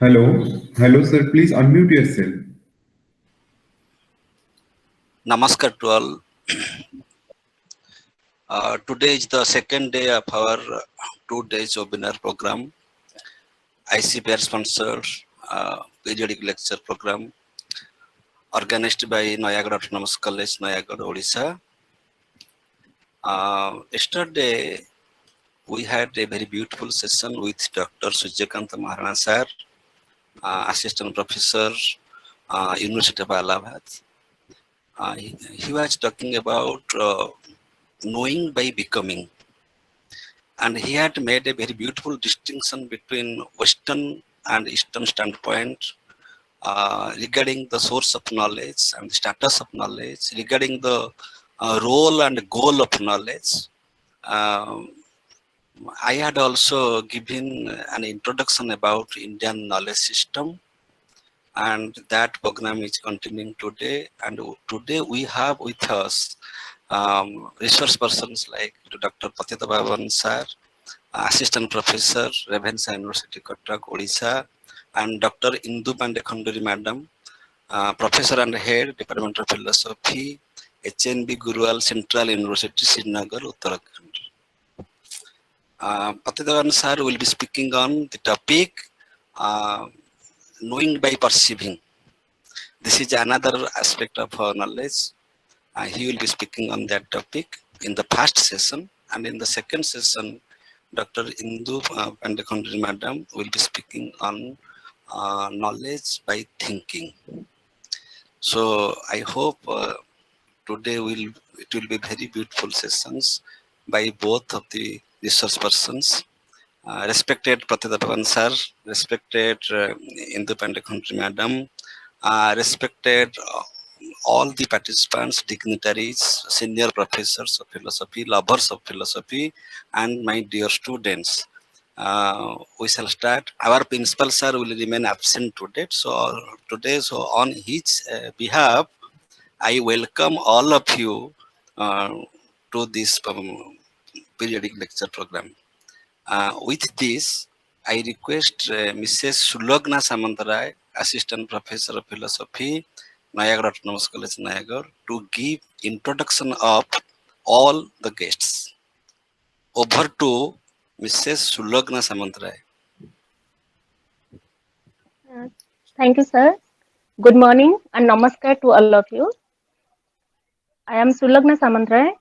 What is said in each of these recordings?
Hello, hello, sir. Please unmute yourself. Namaskar to all. Today is the second day of our 2 days webinar program. ICPR sponsored periodic lecture program organized by Noyagad Autonomous College, Noyagad, Odisha. Yesterday, we had a very beautiful session with Dr. Suryakanta Maharana sir, assistant professor, University of Allahabad. He was talking about knowing by becoming. And he had made a very beautiful distinction between Western and Eastern standpoint regarding the source of knowledge and the status of knowledge, regarding the role and goal of knowledge. I had also given an introduction about Indian knowledge system, and that program is continuing today. And today we have with us resource persons like Dr. Patita Bhavan sir, Assistant Professor, Ravenshaw University, Cuttack, Odisha, and Dr. Indu Pandey Khanduri Madam, Professor and Head, Department of Philosophy, HNB Guruwal Central University, Srinagar, Uttarakhand. Patita sir will be speaking on the topic knowing by perceiving. This is another aspect of our knowledge. He will be speaking on that topic in the first session, and in the second session, Dr. Indu Pandey Khanduri Madam will be speaking on knowledge by thinking. So I hope today it will be very beautiful sessions by both of the research persons. Respected Patita Bhavan sir, respected Indu Pandey Khanduri Madam, respected all the participants, dignitaries, senior professors of philosophy, lovers of philosophy, and my dear students. We shall start. Our principal sir will remain absent today. So on his behalf, I welcome all of you to this periodic lecture program. With this, I request Mrs. Sulagna Samantarai, Assistant Professor of Philosophy, Noyagad Autonomous College, Noyagad, to give introduction of all the guests. Over to Mrs. Sulagna Samantarai. Thank you, sir. Good morning and namaskar to all of you. I am Sulagna Samantrai,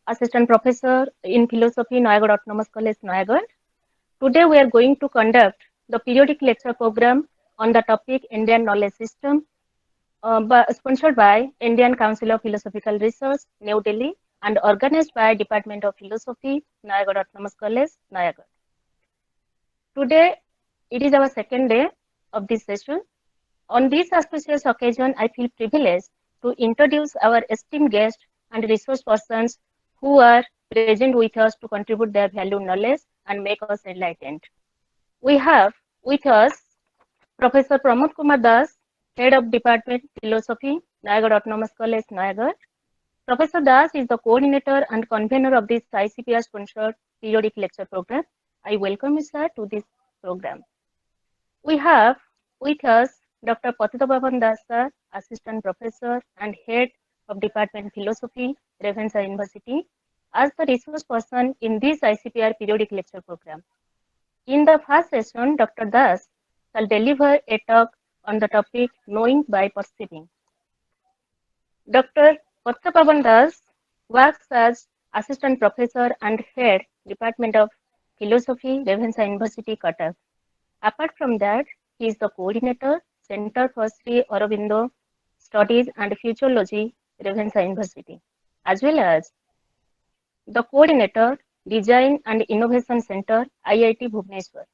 Assistant Professor in Philosophy, Noyagad Autonomous College, Noyagad. Today we are going to conduct the periodic lecture program on the topic Indian Knowledge System, sponsored by Indian Council of Philosophical Research, New Delhi, and organized by Department of Philosophy, Noyagad Autonomous College, Noyagad. Today, it is our second day of this session. On this auspicious occasion, I feel privileged to introduce our esteemed guests and resource persons who are present with us to contribute their valued knowledge and make us enlightened. We have with us Professor Pramod Kumar Das, Head of Department Philosophy, Noyagad Autonomous College, Noyagad. Professor Das is the coordinator and convener of this ICPR sponsored periodic lecture program. I welcome you, sir, to this program. We have with us Dr. Patita Bhavan Das sir, Assistant Professor and Head of Department Philosophy, Ravenshaw University, as the resource person in this ICPR periodic lecture program. In the first session, Dr. Das shall deliver a talk on the topic Knowing by Perceiving. Dr. Patita Bhavan Das works as Assistant Professor and Head, Department of Philosophy, Ravenshaw University, Cuttack. Apart from that, he is the coordinator, Center for Sri Aurobindo Studies and Futurology, Ravenshaw University, as well as the coordinator, Design and Innovation Center, IIT Bhubaneswar.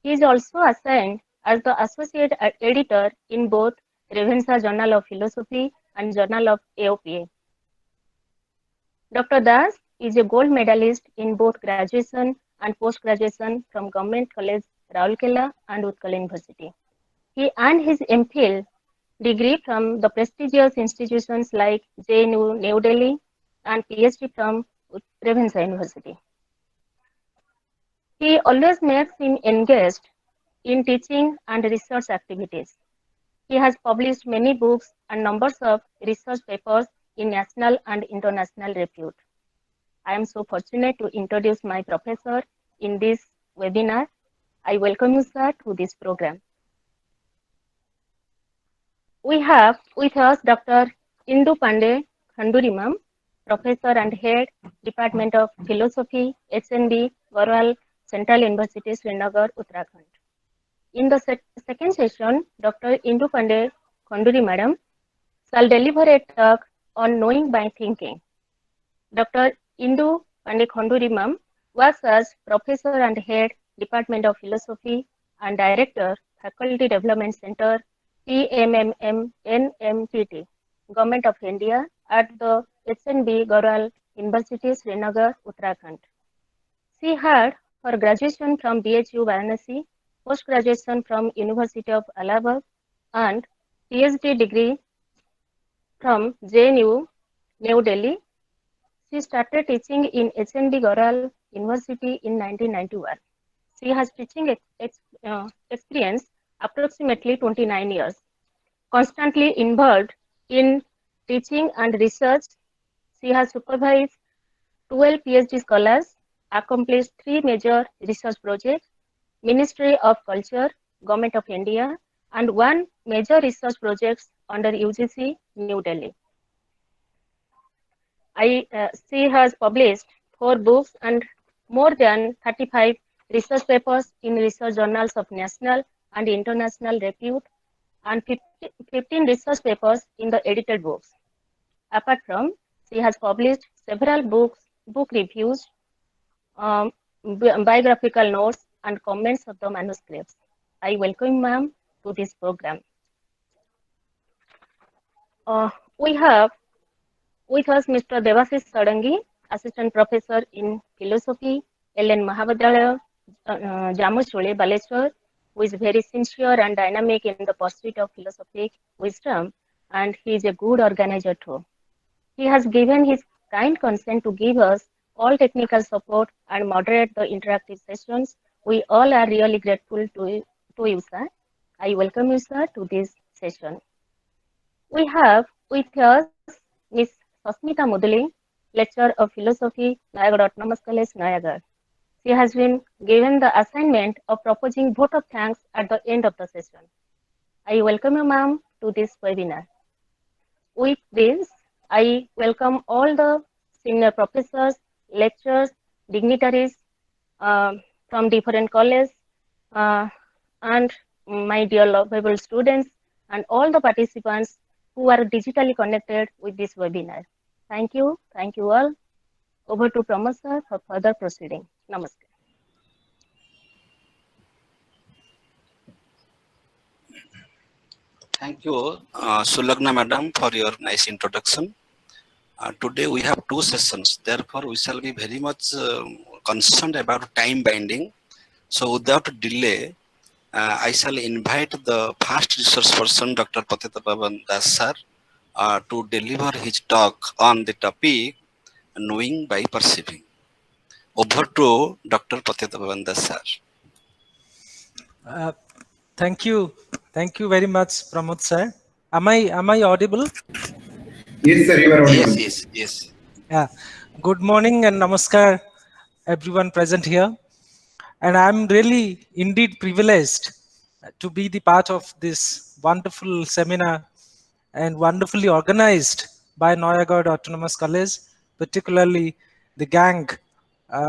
He is also assigned as the associate editor in both Ravenshaw Journal of Philosophy and Journal of AOPA. Dr. Das is a gold medalist in both graduation and post-graduation from Government College, Rourkela and Utkal University. He earned his MPhil degree from the prestigious institutions like JNU New Delhi and PhD from Ravenshaw University. He always makes him engaged in teaching and research activities. He has published many books and numbers of research papers in national and international repute. I am so fortunate to introduce my professor in this webinar. I welcome you, sir, to this program. We have with us Dr. Indu Pandey Khanduri ma'am, Professor and Head, Department of Philosophy, HNB, Garhwal Central University, Srinagar, Uttarakhand. In the second session, Dr. Indu Pandey Khanduri madam shall deliver a talk on knowing by thinking. Dr. Indu Pandey Khanduri ma'am works as Professor and Head, Department of Philosophy and Director, Faculty Development Center, PMMM NMTT, Government of India at the HNB Garhwal University, Srinagar, Uttarakhand. She had her graduation from BHU Varanasi, post-graduation from University of Allahabad, and PhD degree from JNU, New Delhi. She started teaching in HNB Garhwal University in 1991. She has teaching experience approximately 29 years. Constantly involved in teaching and research, she has supervised 12 PhD scholars, accomplished 3 major research projects, Ministry of Culture, Government of India, and 1 major research project under UGC, New Delhi. She has published 4 books and more than 35 research papers in research journals of national and international repute, and 15 research papers in the edited books. Apart from, she has published several books, book reviews, biographical notes, and comments of the manuscripts. I welcome ma'am to this program. We have with us Mr. Devashish Sarangi, Assistant Professor in Philosophy, LN Mahavidyalaya, Jamushole, Baleshwar, who is very sincere and dynamic in the pursuit of philosophic wisdom, and he is a good organizer too. He has given his kind consent to give us all technical support and moderate the interactive sessions. We all are really grateful to you, sir. I welcome you, sir, to this session. We have with us Ms. Sasmita Mudali, Lecturer of Philosophy, Nayagarh Autonomous College, Nayagarh. She has been given the assignment of proposing vote of thanks at the end of the session. I welcome you, ma'am, to this webinar. With this, I welcome all the senior professors, lecturers, dignitaries from different colleges, and my dear lovable students, and all the participants who are digitally connected with this webinar. Thank you all. Over to Pramod sir for further proceeding. Namaste. Thank you, Sulagna madam, for your nice introduction. Today we have 2 sessions, therefore we shall be very much concerned about time binding. So without delay, I shall invite the first resource person, Dr. Patita Pavan Das sir, to deliver his talk on the topic knowing by perceiving. Over to Dr. Patita Pavan Das sir. Thank you very much, Pramod sir. Am I audible? Yes, sir, you are audible. Yes. Yeah. Good morning and namaskar, everyone present here. And I'm really indeed privileged to be the part of this wonderful seminar and wonderfully organized by Nayagarh Autonomous College, particularly the gang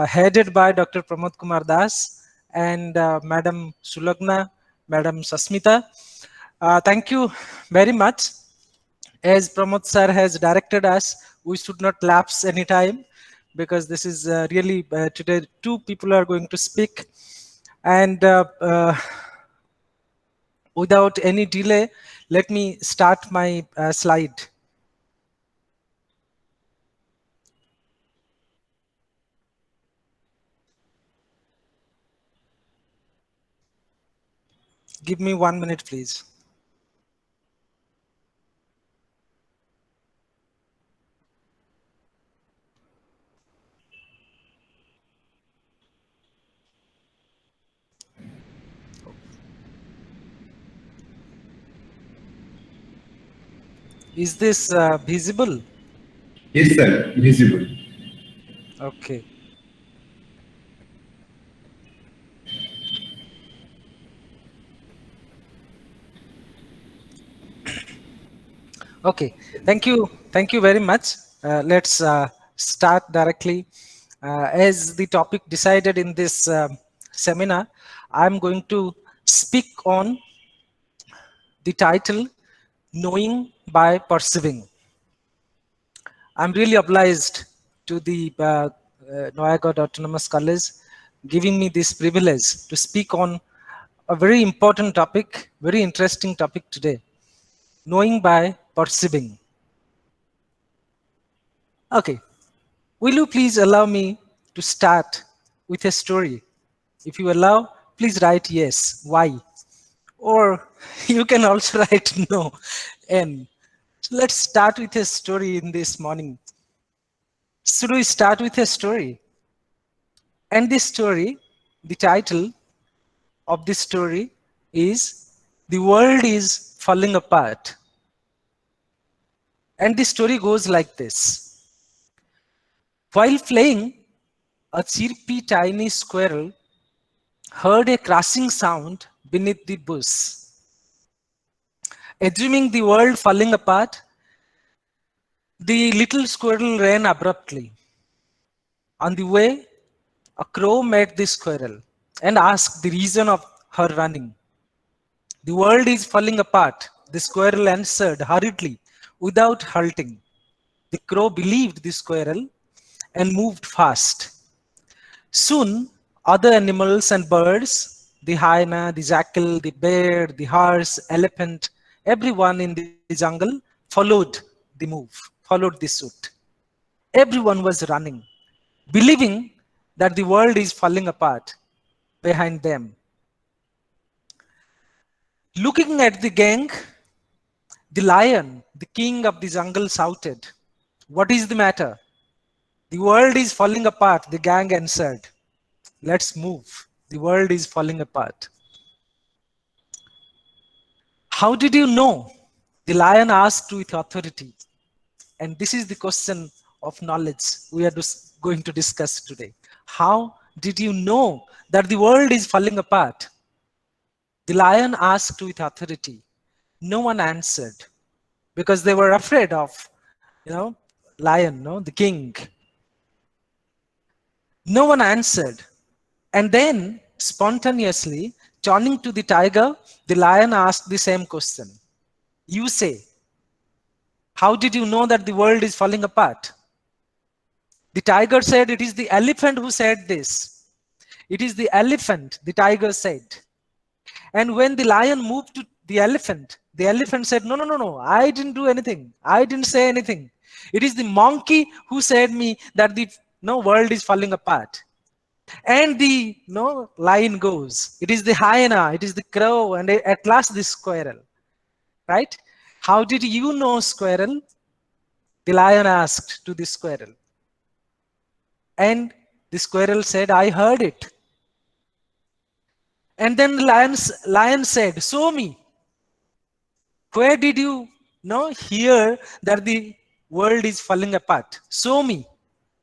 headed by Dr. Pramod Kumar Das and Madam Sulagna, Madam Sasmita. Thank you very much. As Pramod sir has directed us, we should not lapse any time, because this is really today 2 people are going to speak, and without any delay, let me start my slide. Give me 1 minute, please. Is this visible? Yes, sir. Visible. Okay. Okay. Thank you very much. Let's start directly. As the topic decided in this seminar, I'm going to speak on the title, Knowing by Perceiving. I'm really obliged to the Noyagod Autonomous College giving me this privilege to speak on a very important topic, very interesting topic today, knowing by perceiving. Okay, will you please allow me to start with a story? If you allow, please write yes. Why? Or you can also write no. N. So let's start with a story in this morning. Should we start with a story? And this story, the title of this story is The World is Falling Apart. And the story goes like this. While playing, a chirpy tiny squirrel heard a crashing sound beneath the bush. Assuming the world falling apart, the little squirrel ran abruptly. On the way, a crow met the squirrel and asked the reason of her running. The world is falling apart, the squirrel answered hurriedly without halting. The crow believed the squirrel and moved fast. Soon, other animals and birds, the hyena, the jackal, the bear, the horse, elephant, everyone in the jungle followed the move, followed the suit. Everyone was running, believing that the world is falling apart behind them. Looking at the gang, the lion, the king of the jungle, shouted, "What is the matter?" "The world is falling apart," the gang answered. "Let's move. The world is falling apart." "How did you know?" the lion asked with authority. And this is the question of knowledge we are going to discuss today. How did you know that the world is falling apart? The lion asked with authority. No one answered because they were afraid of, lion, the king. No one answered. And then spontaneously, turning to the tiger, the lion asked the same question. "You say, how did you know that the world is falling apart?" The tiger said, "It is the elephant who said this." "It is the elephant," the tiger said. And when the lion moved to the elephant said, "No, no, no, no, I didn't do anything. I didn't say anything. It is the monkey who said me that the world is falling apart." And the lion goes, "It is the hyena, it is the crow, and at last the squirrel." Right? "How did you know, squirrel?" the lion asked to the squirrel. And the squirrel said, "I heard it." And then the lion said, "Show me. Where did you hear that the world is falling apart? Show me."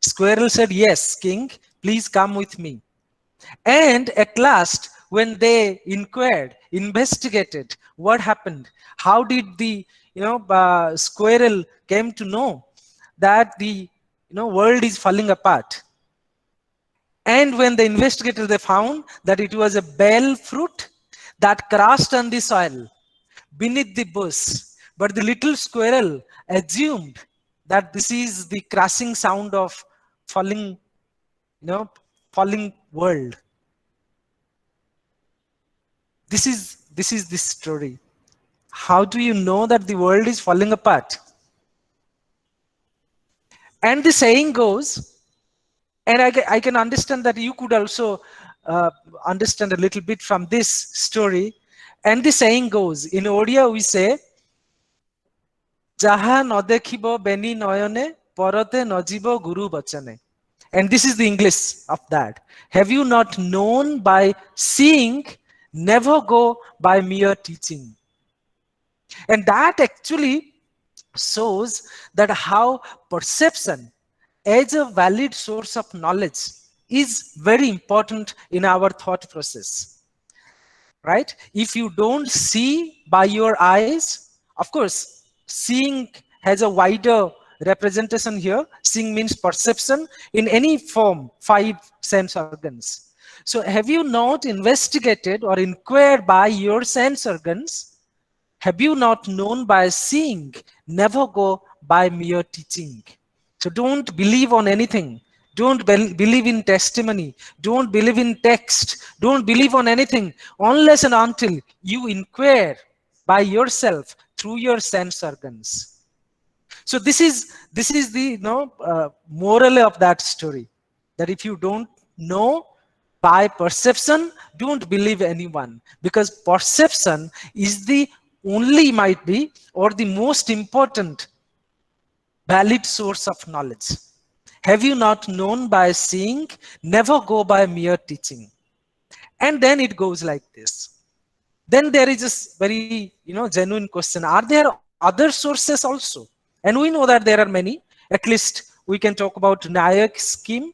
Squirrel said, "Yes, king, please come with me." And at last, when they investigated what happened, how did the squirrel came to know that the world is falling apart? And when they investigated, they found that it was a bell fruit that crashed on the soil beneath the bush. But the little squirrel assumed that this is the crashing sound of falling, falling world. This is the story. How do you know that the world is falling apart? And the saying goes, and I can understand that you could also understand a little bit from this story. And the saying goes, in Odia we say, "Jaha nodekhibo beni noyone, porote nojibo guru bachane." And this is the English of that. "Have you not known by seeing, never go by mere teaching." And that actually shows that how perception as a valid source of knowledge is very important in our thought process, right? If you don't see by your eyes, of course, seeing has a wider representation here. Seeing means perception in any form, 5 sense organs. So have you not investigated or inquired by your sense organs? Have you not known by seeing? Never go by mere teaching. So don't believe on anything. Don't believe in testimony. Don't believe in text. Don't believe on anything unless and until you inquire by yourself through your sense organs. So this is the moral of that story, that if you don't know by perception, don't believe anyone, because perception is the only, might be, or the most important valid source of knowledge. Have you not known by seeing? Never go by mere teaching. And then it goes like this. Then there is this very genuine question: are there other sources also? And we know that there are many. At least we can talk about Nayak scheme.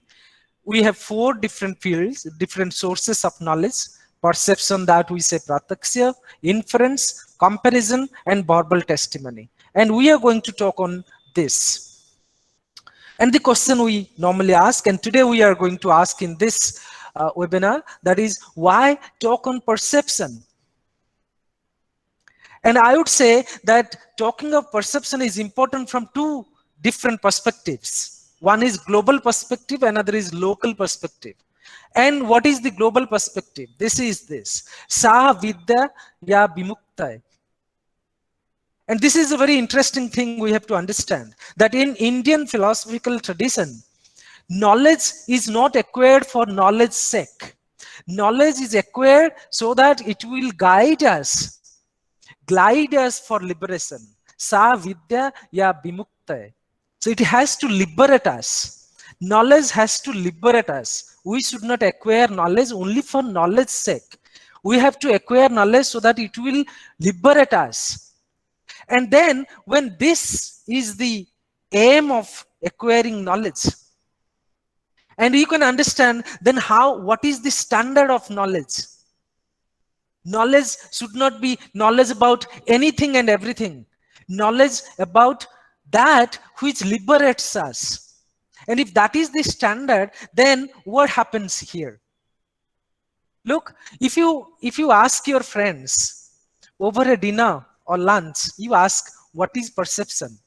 We have 4 different fields, different sources of knowledge: perception, that we say prataksya, inference, comparison, and verbal testimony. And we are going to talk on this. And the question we normally ask, and today we are going to ask in this webinar, that is, why talk on perception? And I would say that talking of perception is important from 2 different perspectives. One is global perspective, another is local perspective. And what is the global perspective? This is this: Sa vidya ya bimukta. And this is a very interesting thing we have to understand, that in Indian philosophical tradition, knowledge is not acquired for knowledge's sake. Knowledge is acquired so that it will guide us for liberation. Sa vidya ya bimukta. So it has to liberate us. Knowledge has to liberate us. We should not acquire knowledge only for knowledge's sake. We have to acquire knowledge so that it will liberate us. And then when this is the aim of acquiring knowledge, and you can understand then what is the standard of knowledge. Knowledge should not be knowledge about anything and everything. Knowledge about that which liberates us. And if that is the standard, then what happens here? Look, if you ask your friends over a dinner or lunch, you ask, what is perception?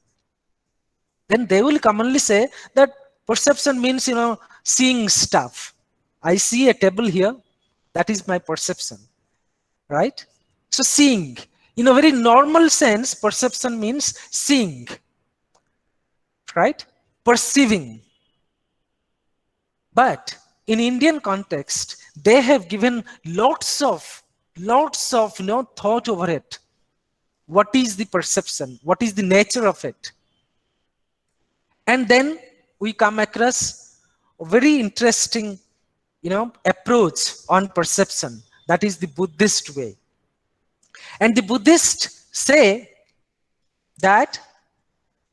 Then they will commonly say that perception means, seeing stuff. I see a table here, that is my perception, right? So seeing, in a very normal sense, perception means seeing, right? Perceiving. But in Indian context, they have given lots of thought over it. What is the perception? What is the nature of it? And then we come across a very interesting, approach on perception. That is the Buddhist way. And the Buddhists say that,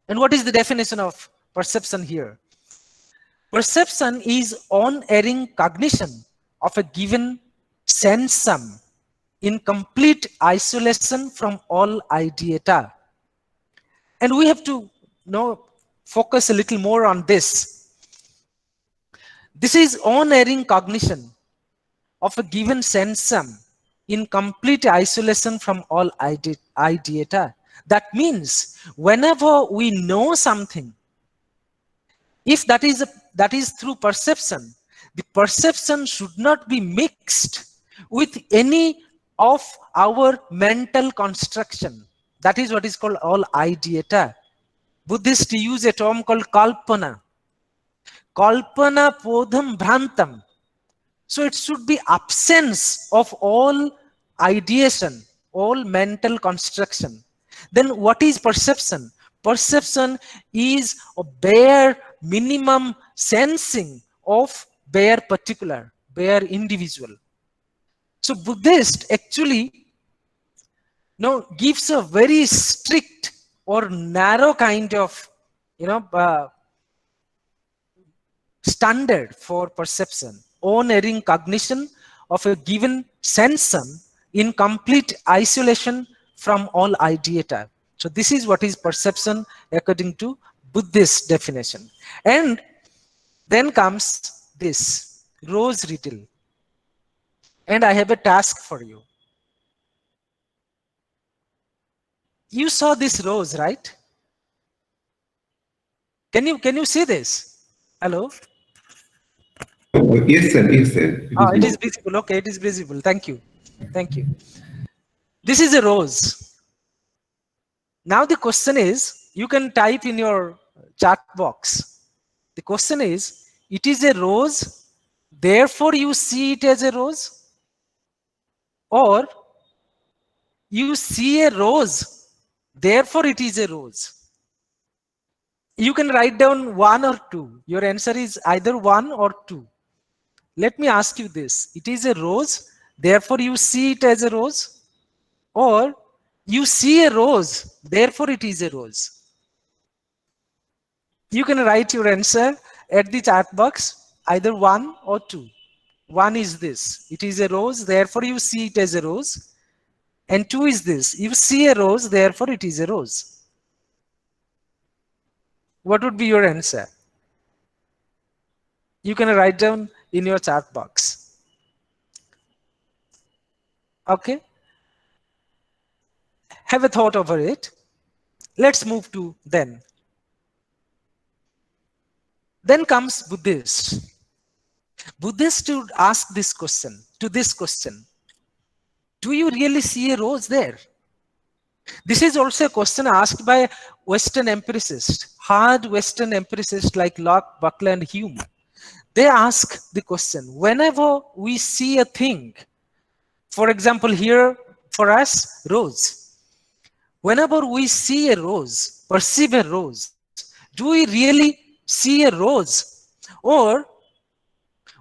and what is the definition of perception here? Perception is unerring cognition of a given sensum in complete isolation from all ideata. And we have to focus a little more on this. This is unerring cognition of a given sensum in complete isolation from all ideata. That means whenever we know something, if that is through perception, the perception should not be mixed with any of our mental construction. That is what is called all ideata. Buddhists use a term called kalpana. Kalpana podham bhrantam. So it should be absence of all ideation, all mental construction. Then what is perception? Perception is a bare minimum sensing of bare particular, bare individual. So Buddhist actually gives a very strict or narrow kind of, standard for perception, unerring cognition of a given sensum in complete isolation from all ideata. So this is what is perception according to Buddhist definition. And then comes this rose riddle. And I have a task for you. You saw this rose, right? Can you see this? Hello? Yes, sir. Yes, sir. It is visible. Okay, it is visible. Thank you. Thank you. This is a rose. Now the question is, you can type in your chat box. The question is, it is a rose, therefore you see it as a rose? Or you see a rose, therefore it is a rose? You can write down 1 or 2. Your answer is either 1 or 2. Let me ask you this. It is a rose, therefore you see it as a rose? Or you see a rose, therefore it is a rose? You can write your answer at the chat box, either 1 or 2. 1 is this. It is a rose, therefore you see it as a rose. And 2 is this. You see a rose, therefore it is a rose. What would be your answer? You can write down in your chat box. Okay? Have a thought over it. Let's move to then. Then comes Buddhist. Buddhists would ask this question, do you really see a rose there? This is also a question asked by Western empiricists, hard Western empiricists like Locke, Buckley, and Hume. They ask the question, whenever we see a thing, for example, here for us, rose. Whenever we see a rose, perceive a rose, do we really see a rose? Or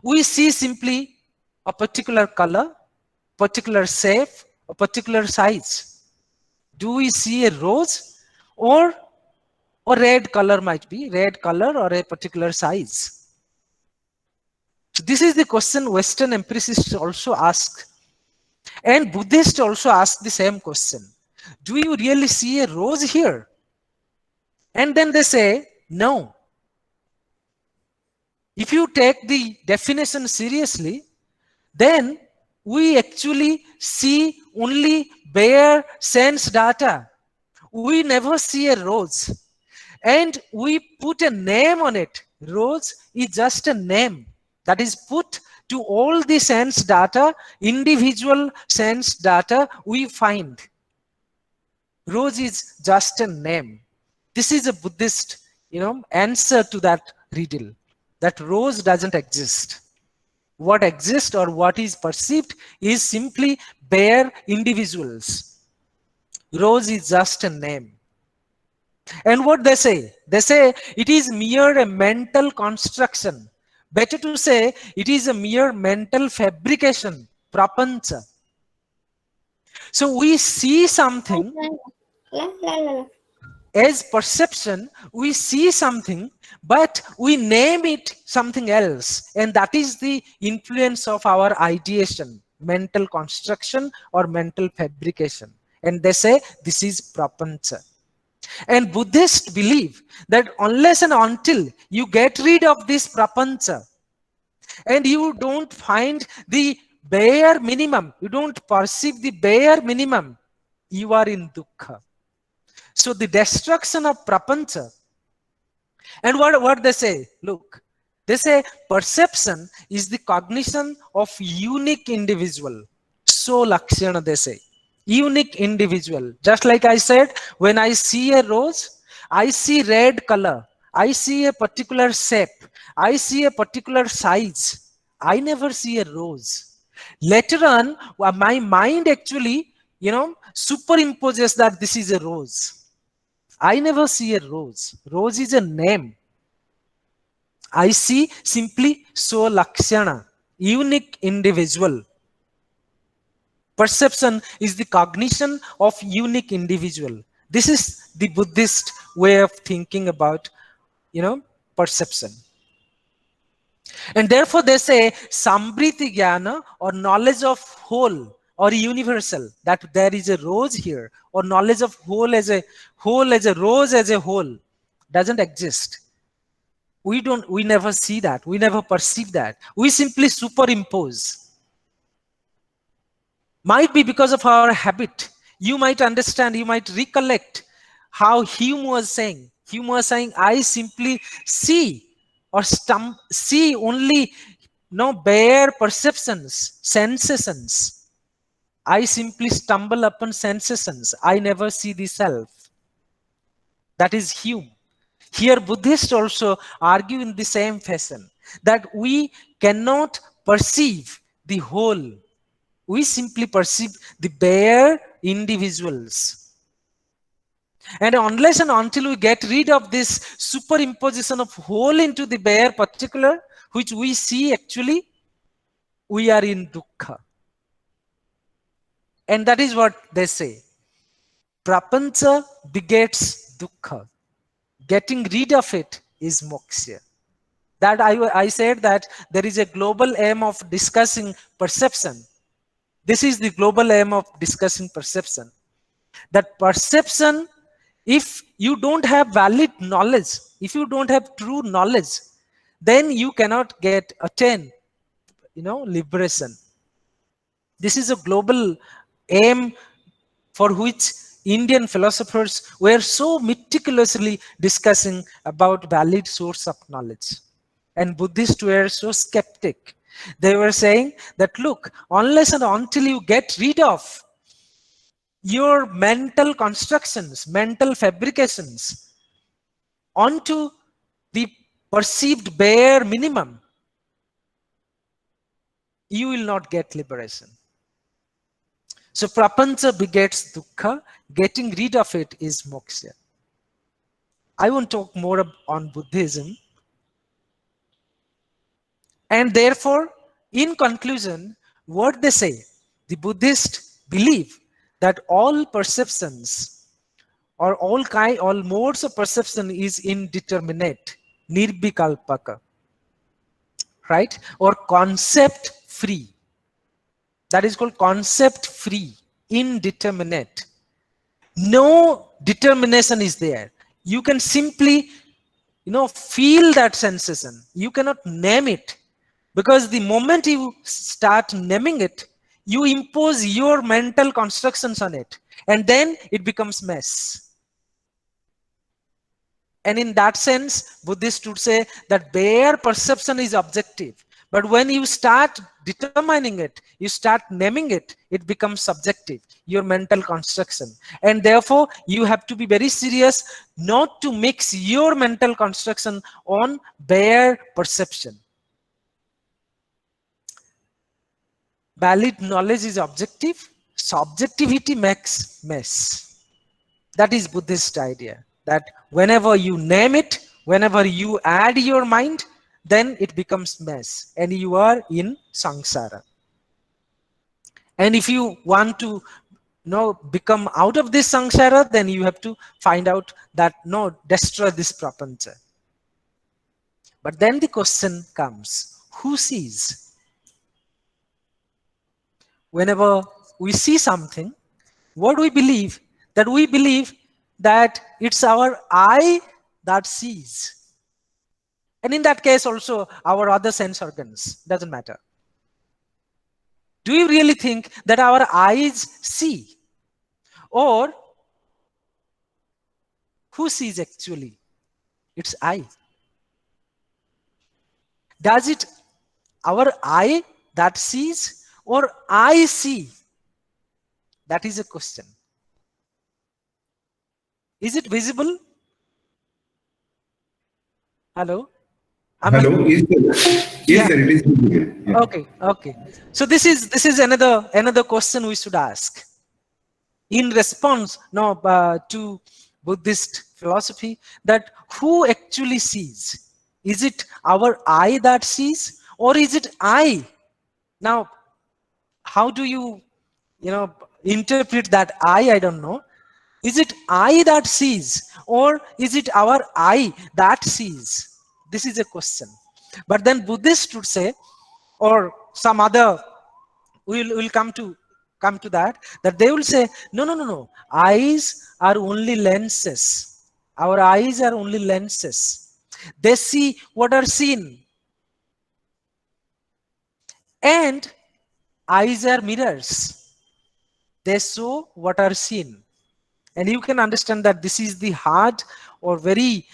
we see simply a particular color, particular shape, a particular size? Do we see a rose? Or a red color might be, red color or a particular size? So this is the question Western empiricists also ask. And Buddhists also ask the same question. Do you really see a rose here? And then they say, no. If you take the definition seriously, then we actually see only bare sense data. We never see a rose. And we put a name on it. Rose is just a name that is put to all the sense data, individual sense data we find. Rose is just a name. This is a Buddhist, answer to that riddle, that rose doesn't exist. What exists or what is perceived is simply bare individuals. Rose is just a name. And what they say? They say it is mere a mental construction. Better to say it is a mere mental fabrication, prapancha. So we see something as perception, we see something, but we name it something else. And that is the influence of our ideation, mental construction or mental fabrication. And they say this is prapancha. And Buddhists believe that unless and until you get rid of this prapancha and you don't find the bare minimum, you don't perceive the bare minimum, you are in dukkha. So the destruction of prapancha. And what they say? Look, they say perception is the cognition of unique individual. So lakshana, they say. Unique individual. Just like I said, when I see a rose, I see red color. I see a particular shape. I see a particular size. I never see a rose. Later on, my mind actually, superimposes that this is a rose. I never see a rose. Rose is a name. I see simply so lakshana, unique individual. Perception is the cognition of unique individual. This is the Buddhist way of thinking about, perception. And therefore they say sambriti jnana, or knowledge of whole or universal, that there is a rose here, or knowledge of whole as a rose as a whole, doesn't exist. We never see that, we never perceive that, we simply superimpose. Might be because of our habit. You might understand, you might recollect how Hume was saying. Hume was saying, I simply see or see only bare perceptions, sensations. I simply stumble upon sensations. I never see the self. That is Hume. Here Buddhists also argue in the same fashion, that we cannot perceive the whole. We simply perceive the bare individuals. And unless and until we get rid of this superimposition of whole into the bare particular, which we see actually, we are in dukkha. And that is what they say. Prapancha begets dukkha. Getting rid of it is moksha. That I said that there is a global aim of discussing perception. This is the global aim of discussing perception. That perception, if you don't have valid knowledge, if you don't have true knowledge, then you cannot attain, liberation. This is a global aim for which Indian philosophers were so meticulously discussing about valid source of knowledge. And Buddhists were so skeptic. They were saying that, look, unless and until you get rid of your mental constructions, mental fabrications onto the perceived bare minimum, you will not get liberation. So prapancha begets dukkha. Getting rid of it is moksha. I won't talk more on Buddhism. And therefore, in conclusion, what they say, the Buddhists believe that all perceptions or all modes of perception is indeterminate, nirvikalpaka, right? Or concept free. That is called concept free, indeterminate. No determination is there. You can simply, feel that sensation. You cannot name it, because the moment you start naming it, you impose your mental constructions on it, and then it becomes mess. And in that sense, Buddhists would say that bare perception is objective. But when you start determining it, you start naming it, it becomes subjective, your mental construction. And therefore, you have to be very serious not to mix your mental construction on bare perception. Valid knowledge is objective. Subjectivity makes mess. That is Buddhist idea, that whenever you name it, whenever you add your mind, then it becomes mess and you are in samsara. And if you want to become out of this samsara, then you have to find out that, destroy this prapancha. But then the question comes, who sees? Whenever we see something, what do we believe? That we believe that it's our eye that sees. And in that case also, our other sense organs, doesn't matter. Do you really think that our eyes see? Or who sees actually? It's I. Does it our eye that sees, or I see? That is a question. Is it visible? Hello? Hello, yes, sir. Yes, sir, it is visible. Yeah. Okay. So this is another question we should ask. In response to Buddhist philosophy, that who actually sees? Is it our eye that sees, or is it I? Now, how do you interpret that I don't know. Is it I that sees, or is it our I that sees? This is a question. But then Buddhists would say, or some other, we'll come to that they will say, no. Eyes are only lenses. Our eyes are only lenses. They see what are seen. And eyes are mirrors. They show what are seen. And you can understand that this is the hard or very,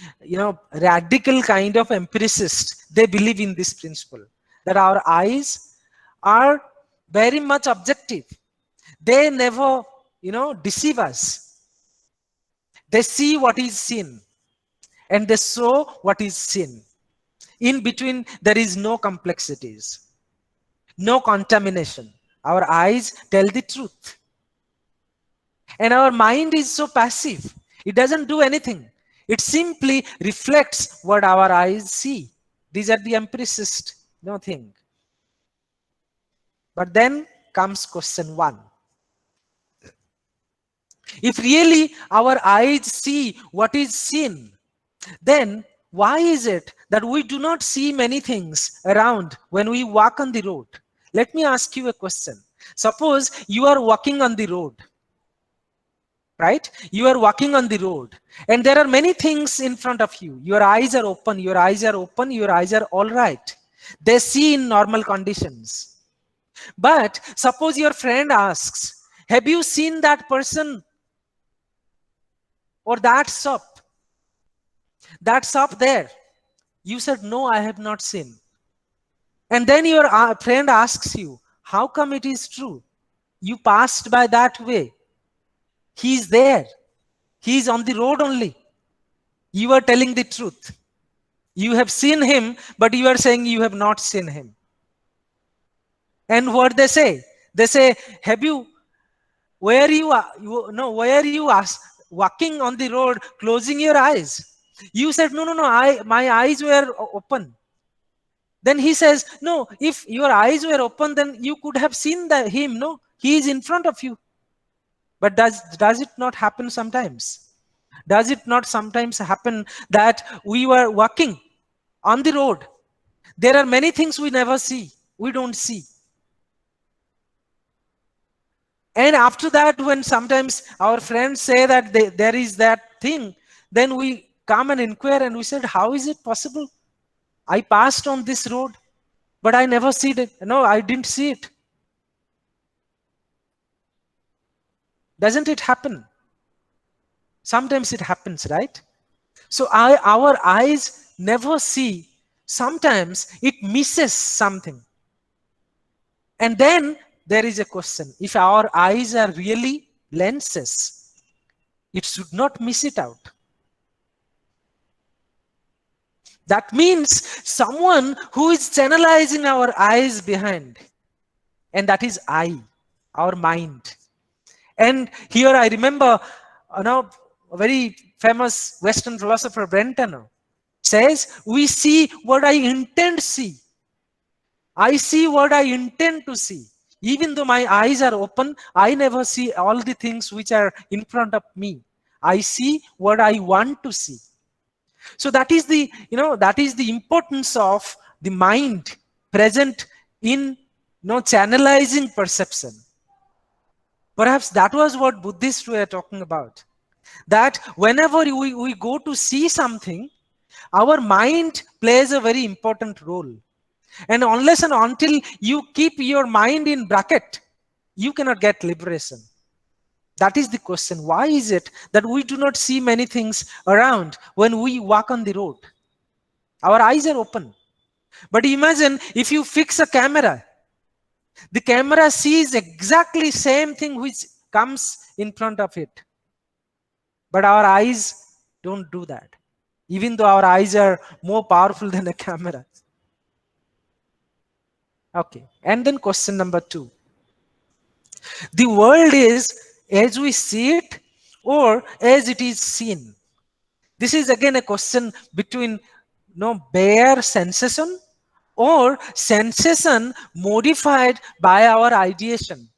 radical kind of empiricist. They believe in this principle, that our eyes are very much objective. They never, deceive us. They see what is seen and they show what is seen. In between, there is no complexities, no contamination. Our eyes tell the truth. And our mind is so passive. It doesn't do anything. It simply reflects what our eyes see. These are the empiricist thing. But then comes question 1. If really our eyes see what is seen, then why is it that we do not see many things around when we walk on the road? Let me ask you a question. Suppose you are walking on the road, right? You are walking on the road and there are many things in front of you. Your eyes are open, your eyes are open, your eyes are all right. They see in normal conditions. But suppose your friend asks, have you seen that person or that shop? That shop there. You said, no, I have not seen. And then your friend asks you, how come it is true? You passed by that way. He's there. He's on the road only. You are telling the truth. You have seen him, but you are saying you have not seen him. And what they say? They say, have you, where you walking on the road, closing your eyes? You said, no, my eyes were open. Then he says, no, if your eyes were open, then you could have seen him. No, he is in front of you. But does it not happen sometimes? Does it not sometimes happen that we were walking on the road? There are many things we never see. We don't see. And after that, when sometimes our friends say that there is that thing, then we come and inquire and we said, how is it possible? I passed on this road, but I never see it. No, I didn't see it. Doesn't it happen? Sometimes it happens, right? So our eyes never see. Sometimes it misses something. And then there is a question. If our eyes are really lenses, it should not miss it out. That means someone who is channelizing our eyes behind. And that is I, our mind. And here I remember, a very famous Western philosopher, Brentano, says, we see what I intend to see. I see what I intend to see. Even though my eyes are open, I never see all the things which are in front of me. I see what I want to see. So that is the, that is the importance of the mind present in, channelizing perception. Perhaps that was what Buddhists were talking about. That whenever we go to see something, our mind plays a very important role. And unless and until you keep your mind in bracket, you cannot get liberation. That is the question. Why is it that we do not see many things around when we walk on the road? Our eyes are open. But imagine if you fix a camera, the camera sees exactly same thing which comes in front of it. But our eyes don't do that, even though our eyes are more powerful than a camera. Okay, and then question number 2. The world is as we see it or as it is seen? This is again a question between bare sensation or sensation modified by our ideation.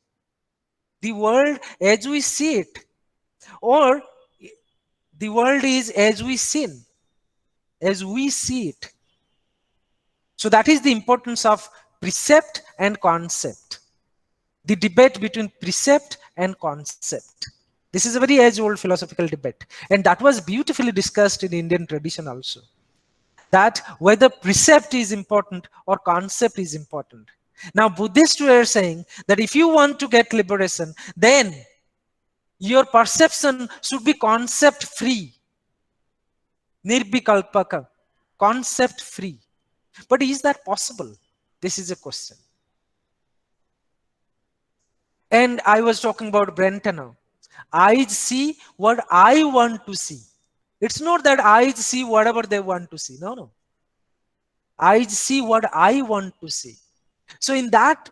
The world as we see it, or the world is as we sin, as we see it. So that is the importance of precept and concept. The debate between precept and concept. This is a very age-old philosophical debate, and that was beautifully discussed in Indian tradition also. That whether precept is important or concept is important. Now Buddhists were saying that if you want to get liberation, then your perception should be concept free. Nirvikalpaka, concept free. But is that possible? This is a question. And I was talking about Brentano. Eyes see what I want to see. It's not that eyes see whatever they want to see. No, no. Eyes see what I want to see. So in that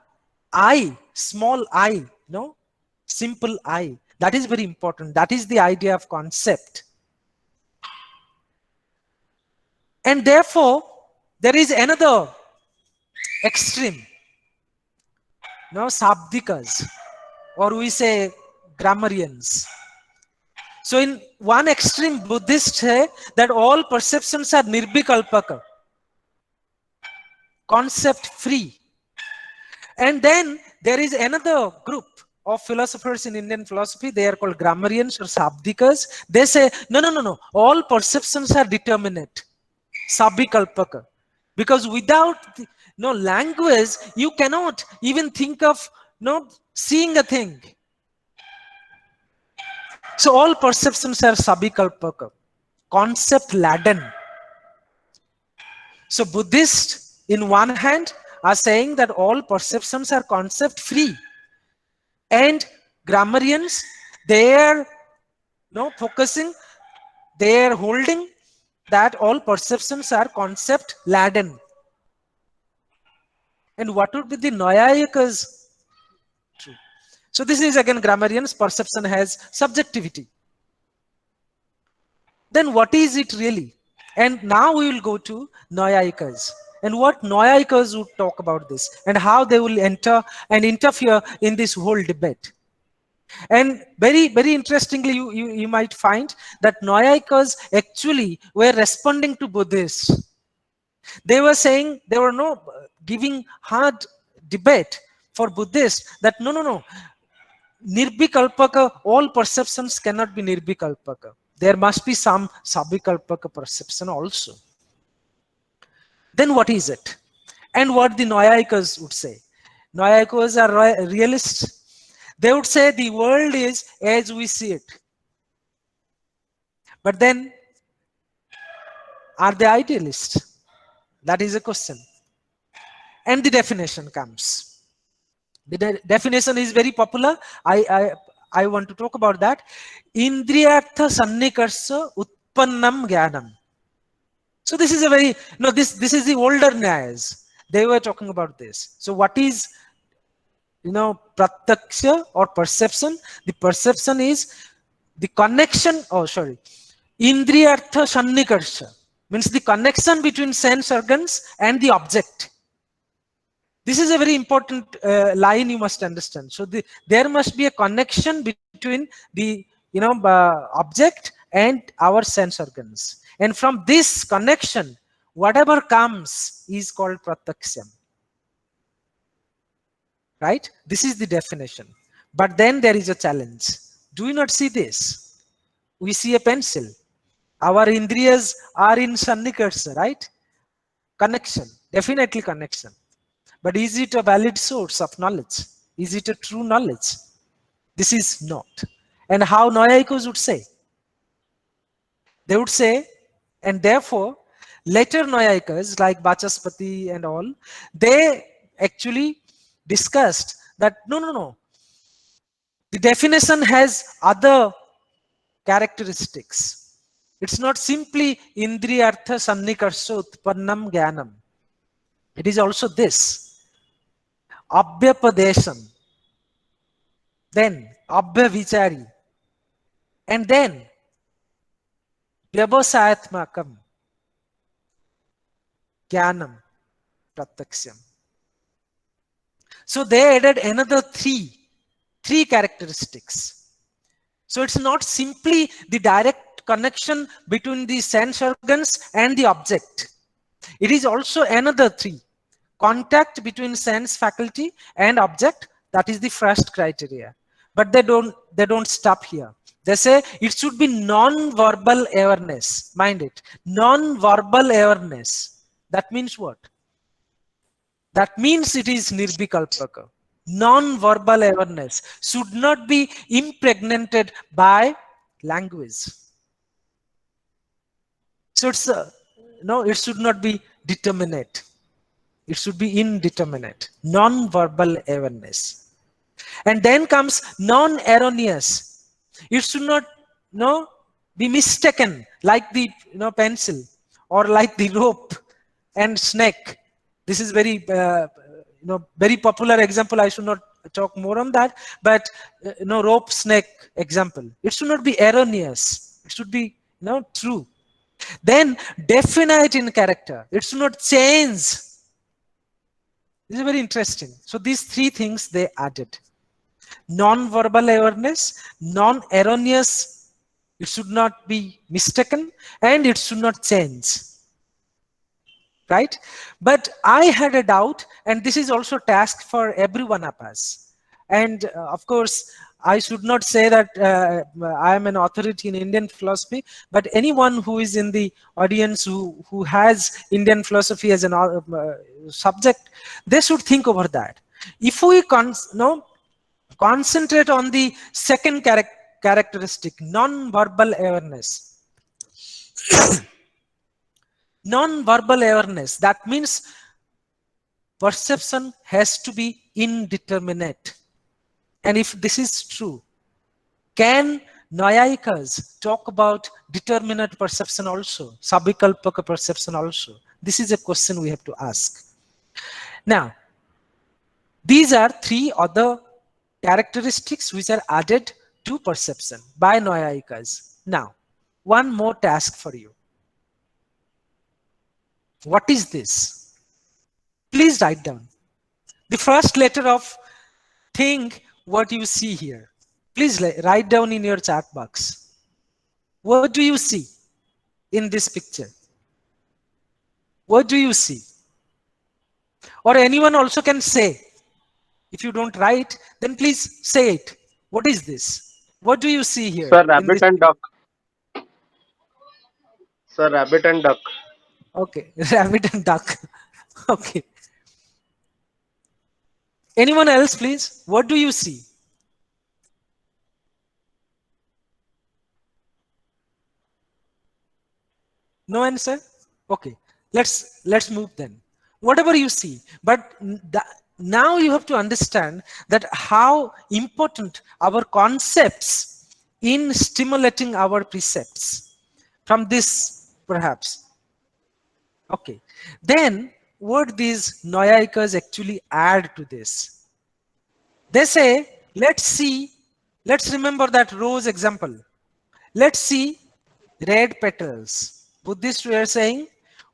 I, small I, no, simple I, that is very important. That is the idea of concept. And therefore, there is another extreme. No, Sabdikas, or we say grammarians. So in one extreme, Buddhists say that all perceptions are nirvikalpaka, concept free. And then there is another group of philosophers in Indian philosophy. They are called grammarians or Sabdikas. They say, no, no, no, no. All perceptions are determinate, sabhikalpaka. Because without no language, you cannot even think of seeing a thing. So all perceptions are sabhikalpaka, concept laden. So Buddhists, in one hand, are saying that all perceptions are concept free, and grammarians, they are focusing, they are holding that all perceptions are concept laden. And what would be the Naiyayikas? True. So this is again grammarians, perception has subjectivity. Then what is it really? And now we will go to Naiyayikas. And what Naiyayikas would talk about this and how they will enter and interfere in this whole debate. And very, very interestingly, you might find that Naiyayikas actually were responding to Buddhists. They were saying, they were giving hard debate for Buddhists that no, Nirvikalpaka, all perceptions cannot be Nirvikalpaka. There must be some Sabhikalpaka perception also. Then what is it? And what the Naiyayikas would say. Naiyayikas are realists. They would say the world is as we see it. But then, are they idealists? That is a question. And the definition comes. The definition is very popular. I want to talk about that. Indriyartha sannikarsha utpannam jnanam. So this is a very, this is the older Nyayas. They were talking about this. So what is, pratyaksha or perception? The perception is the connection, Indriyartha sannikarsha, means the connection between sense organs and the object. This is a very important line you must understand. So there must be a connection between the object and our sense organs. And from this connection, whatever comes is called pratyaksham. Right? This is the definition. But then there is a challenge. Do you not see this? We see a pencil. Our indriyas are in sannikarsha, right? Connection, definitely connection. But is it a valid source of knowledge? Is it a true knowledge? This is not. And how Naiyayikas would say? They would say, and therefore, later Naiyayikas like Vachaspati and all, they actually discussed that no. The definition has other characteristics. It's not simply Indriyartha sannikarsha utpannam jnanam. It is also this. Abhyapadesham, then Abhyavichari, and then Vyavasayatmakam, Jnanam, Pratyaksham. So they added another three characteristics. So it's not simply the direct connection between the sense organs and the object. It is also another three. Contact between sense faculty and object, that is the first criteria. But they don't stop here. They say it should be non-verbal awareness. Mind it, non-verbal awareness. That means what? That means it is nirvikalpaka. Non-verbal awareness should not be impregnated by language. So it's no, it should not be determinate. It should be indeterminate, non-verbal awareness. And then comes non-erroneous. It should not be mistaken like the pencil or like the rope and snake. This is very very popular example. I should not talk more on that, but rope snake example. It should not be erroneous. It should be true. Then definite in character. It should not change. This is very interesting. So these three things they added. Non-verbal awareness, non-erroneous, it should not be mistaken, and it should not change. Right? But I had a doubt, and this is also a task for every one of us. And of course, I should not say that I am an authority in Indian philosophy, but anyone who is in the audience who has Indian philosophy as an subject, they should think over that. If we concentrate on the second characteristic, non-verbal awareness. Non-verbal awareness, that means perception has to be indeterminate. And if this is true, can Naiyayikas talk about determinate perception also, sabhikalpaka perception also? This is a question we have to ask. Now, these are three other characteristics which are added to perception by Naiyayikas. Now, one more task for you. What is this? Please write down the first letter of think what you see here. Please write down in your chat box. What do you see in this picture? What do you see? Or anyone also can say. If you don't write, then please say it. What is this? What do you see here? Sir, rabbit and duck. Sir, rabbit and duck. Okay, rabbit and duck. Okay. Anyone else, please? What do you see? No answer? Okay. Let's move then. Whatever you see, but now you have to understand that how important our concepts in stimulating our precepts from this perhaps. Okay, then what these Naiyayikas actually add to this? They say, let's remember that rose example. Let's see red petals. Buddhists were saying,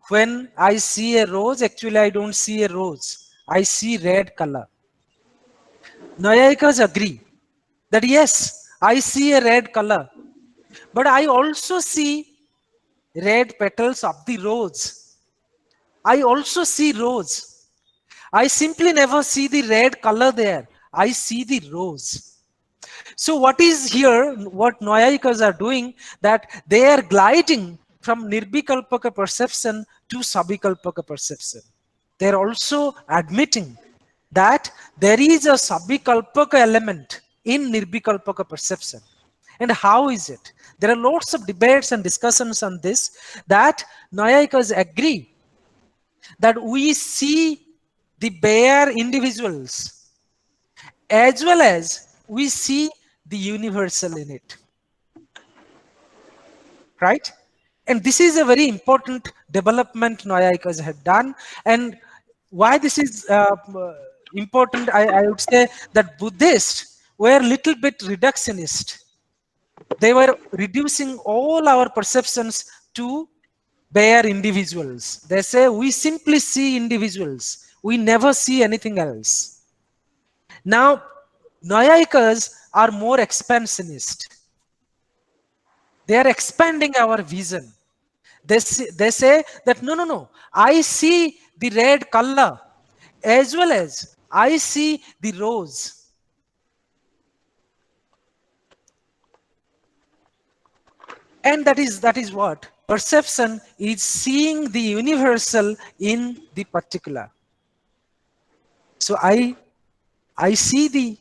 when I see a rose, actually I don't see a rose. I see red color. Naiyayikas agree that yes, I see a red color, but I also see red petals of the rose. I also see rose. I simply never see the red color there. I see the rose. So what is here, what Naiyayikas are doing, that they are gliding from nirvikalpaka perception to sabhikalpaka perception. They are also admitting that there is a sabhikalpaka element in nirvikalpaka perception. And how is it? There are lots of debates and discussions on this, that Naiyayikas agree that we see the bare individuals as well as we see the universal in it. Right? And this is a very important development Naiyayikas have done. And why this is important, I would say that Buddhists were a little bit reductionist. They were reducing all our perceptions to bare individuals. They say we simply see individuals. We never see anything else. Now, Naiyayikas are more expansionist. They are expanding our vision. They say that no, I see the red color as well as I see the rose. And that is what? Perception is seeing the universal in the particular. So I see the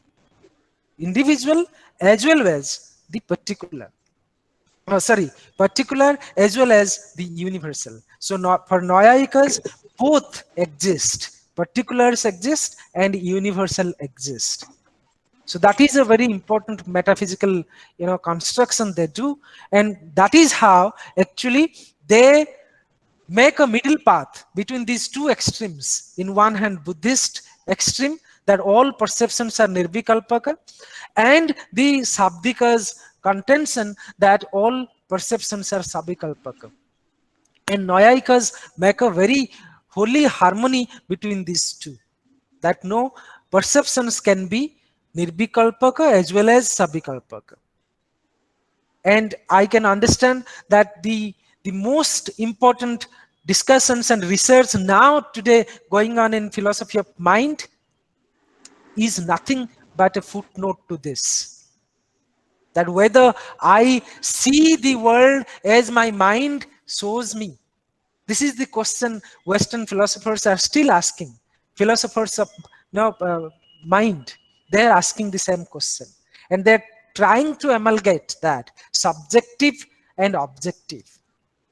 individual as well as the particular. Particular as well as the universal. So for Naiyayikas, both exist. Particulars exist and universal exist. So that is a very important metaphysical, construction they do, and that is how actually they make a middle path between these two extremes. In one hand, Buddhist extreme that all perceptions are nirvikalpaka, and the Sabdika's contention that all perceptions are sabikalpaka. And Naiyayikas make a very holy harmony between these two, that no perceptions can be nirvikalpaka as well as sabikalpaka. And I can understand that the most important discussions and research now today going on in philosophy of mind is nothing but a footnote to this. That whether I see the world as my mind shows me. This is the question Western philosophers are still asking. Philosophers of mind, they're asking the same question. And they're trying to amalgate that subjective and objective.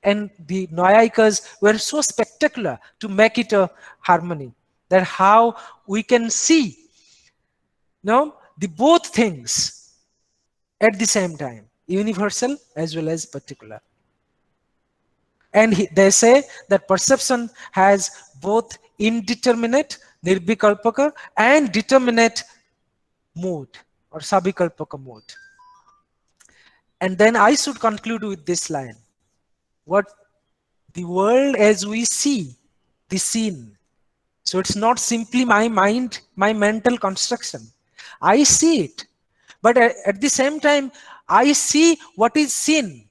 And the Naiyayikas were so spectacular to make it a harmony, that how we can see the both things at the same time, universal as well as particular. And they say that perception has both indeterminate, nirvikalpaka, and determinate mode or sabikalpaka mode. And then I should conclude with this line. What the world as we see, the seen. So it's not simply my mind, my mental construction. I see it. But at the same time, I see what is seen.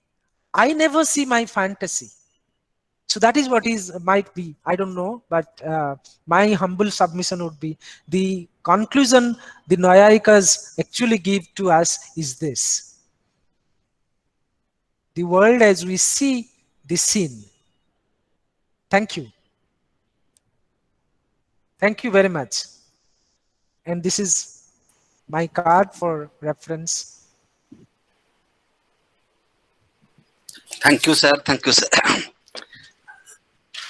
I never see my fantasy. So that is what might be, I don't know, but my humble submission would be, the conclusion the Naiyayikas actually give to us is this. The world as we see, the seen. Thank you. Thank you very much. And this is my card for reference. Thank you, sir. Thank you, sir.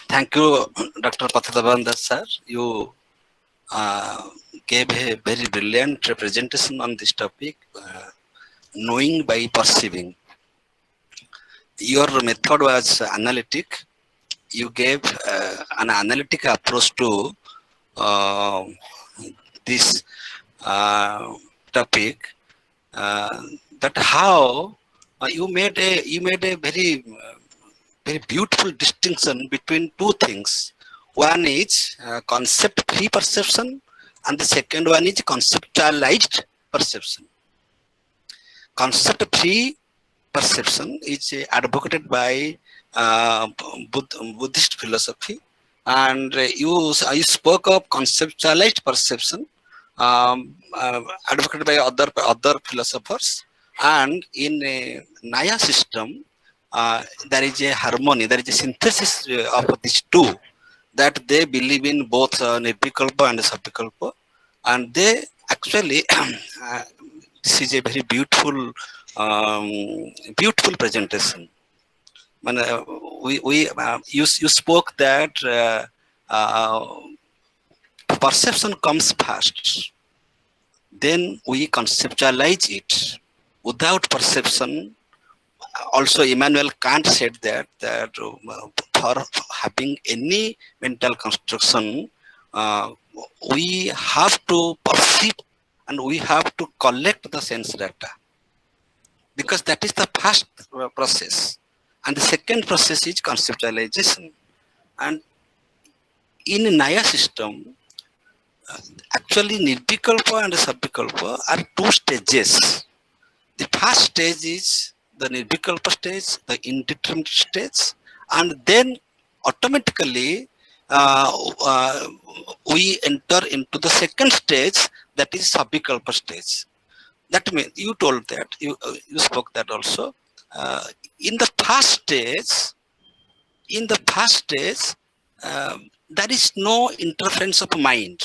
Thank you, Dr. Pattabandar, sir. You gave a very brilliant representation on this topic, knowing by perceiving. Your method was analytic. You gave an analytic approach to this topic. That how you made a very beautiful distinction between two things. One is concept-free perception, and the second one is conceptualized perception. Concept-free perception is advocated by Buddhist philosophy, and you spoke of conceptualized perception advocated by other philosophers. And in a Naya system, there is a harmony, there is a synthesis of these two, that they believe in both nirvikalpa and sabikalpa, and they actually this is a very beautiful presentation. You spoke that perception comes first, then we conceptualize it. Without perception, also Immanuel Kant said that for having any mental construction, we have to perceive and we have to collect the sense data, because that is the first process, and the second process is conceptualization. And in Naya system, actually nirvikalpa and sabikalpa are two stages. The first stage is the Nirvikalpa stage, the indeterminate stage, and then automatically we enter into the second stage, that is Sabhikalpa stage. That means you told that, you spoke that also. In the first stage, there is no interference of mind.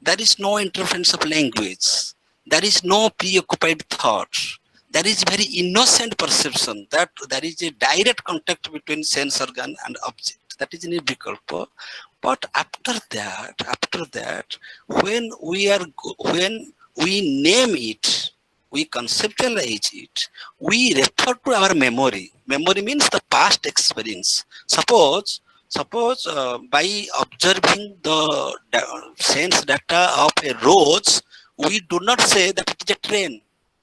There is no interference of language. There is no preoccupied thought. There is very innocent perception that there is a direct contact between sense organ and object. That is Nirvikalpa. But after that, when we name it, we conceptualize it, we refer to our memory. Memory means the past experience. Suppose by observing the sense data of a rose, we do not say that it is a train,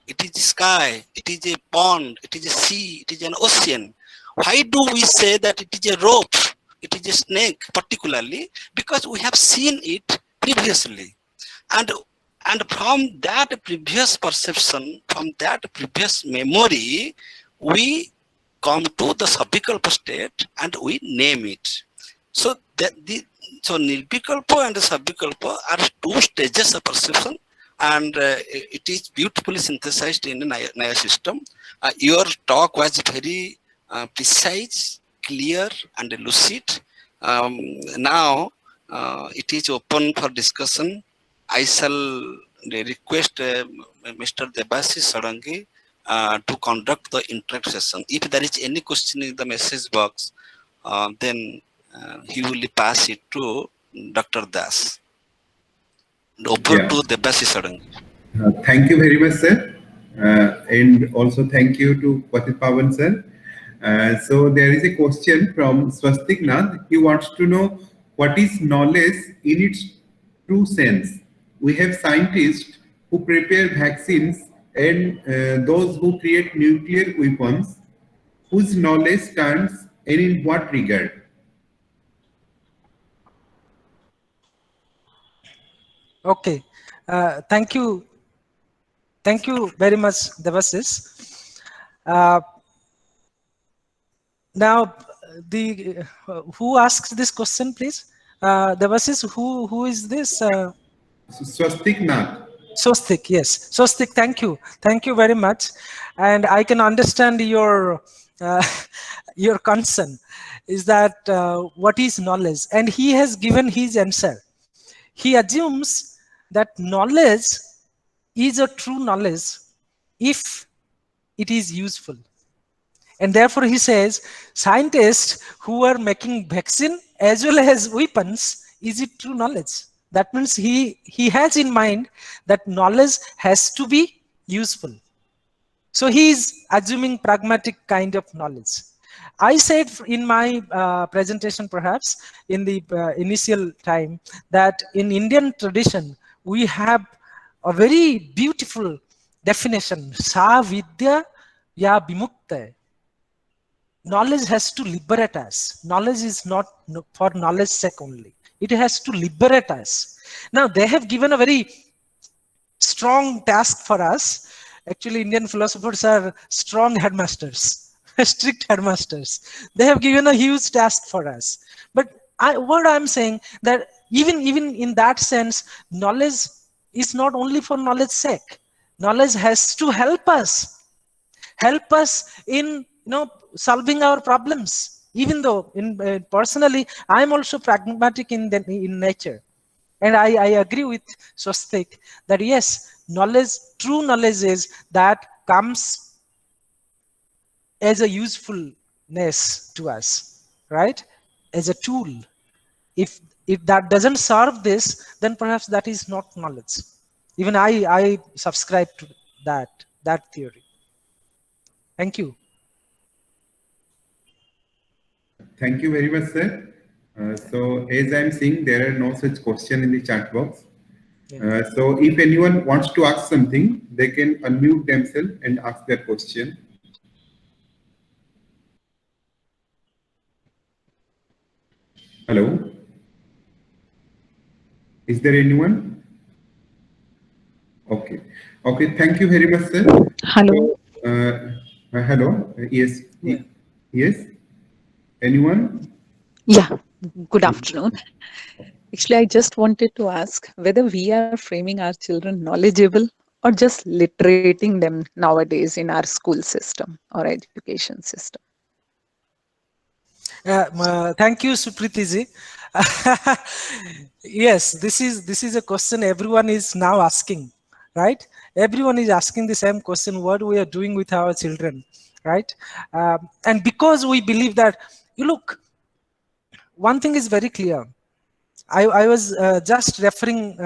it is a sky, it is a pond, it is a sea, it is an ocean. Why do we say that it is a rope, it is a snake particularly? Because we have seen it previously. And from that previous perception, from that previous memory, we come to the Sabhikalpa state and we name it. So Nirvikalpa and Sabhikalpa are two stages of perception, and it is beautifully synthesized in the Naya system. Your talk was very precise, clear, and lucid. Now it is open for discussion. I shall request Mr. Debashish Sarangi to conduct the interactive session. If there is any question in the message box, then he will pass it to Dr. Das. Over to Debashish Sarangi. Thank you very much, sir. And also thank you to Patit Pawan, sir. So there is a question from Swastik Nath. He wants to know what is knowledge in its true sense. We have scientists who prepare vaccines and those who create nuclear weapons. Whose knowledge stands and in what regard? Okay, thank you very much, Debashish. Now, who asks this question, please? Debashish, who is this? Swastik Nath. Swastik, yes. Swastik, thank you very much, and I can understand your your concern. Is that what is knowledge? And he has given his answer. He assumes that knowledge is a true knowledge if it is useful. And therefore he says, scientists who are making vaccine as well as weapons, is it true knowledge? That means he has in mind that knowledge has to be useful. So he is assuming pragmatic kind of knowledge. I said in my presentation, perhaps in the initial time, that in Indian tradition, we have a very beautiful definition, Sa Vidya Ya Bimukta. Knowledge has to liberate us. Knowledge is not for knowledge's sake only. It has to liberate us. Now, they have given a very strong task for us. Actually, Indian philosophers are strong headmasters, strict headmasters. They have given a huge task for us. But what I'm saying, that even in that sense, knowledge is not only for knowledge's sake. Knowledge has to help us in solving our problems. Even though personally, I'm also pragmatic in nature. And I agree with Swastik that yes, knowledge, true knowledge is that comes as a usefulness to us, right? As a tool. If that doesn't serve this, then perhaps that is not knowledge. Even I subscribe to that theory. Thank you. Thank you very much, sir. So as I'm seeing, there are no such question in the chat box. Yeah. So if anyone wants to ask something, they can unmute themselves and ask their question. Hello? Is there anyone? Okay. Okay, thank you very much, sir. Hello. So, Hello. Yes. Yeah. Yes. Anyone? Yeah, good afternoon. Actually, I just wanted to ask whether we are framing our children knowledgeable or just literating them nowadays in our school system or education system. Thank you, Supriti ji. Yes, this is a question everyone is now asking, right? Everyone is asking the same question: what we are doing with our children, right? And because we believe that, you look, one thing is very clear. I was just referring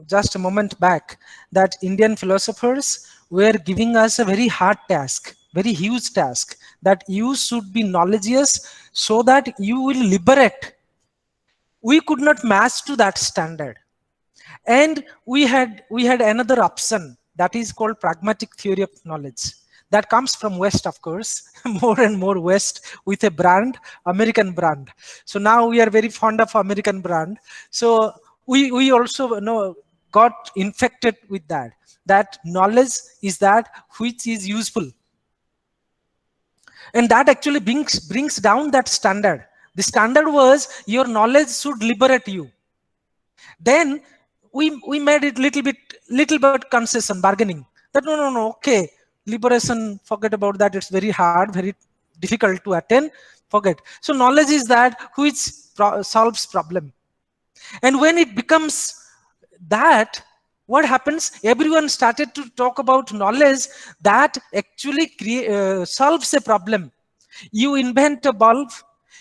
just a moment back that Indian philosophers were giving us a very hard task, very huge task, that you should be knowledgeous so that you will liberate. We could not match to that standard. And we had another option that is called pragmatic theory of knowledge. That comes from West, of course, more and more West, with a brand, American brand. So now we are very fond of American brand. So we also got infected with that knowledge is that which is useful. And that actually brings down that standard. The standard was your knowledge should liberate you. Then we made it little bit concession, bargaining. That no, okay, liberation, forget about that. It's very hard, very difficult to attain. Forget. So knowledge is that which solves problem. And when it becomes that, what happens? Everyone started to talk about knowledge that actually solves a problem. You invent a bulb,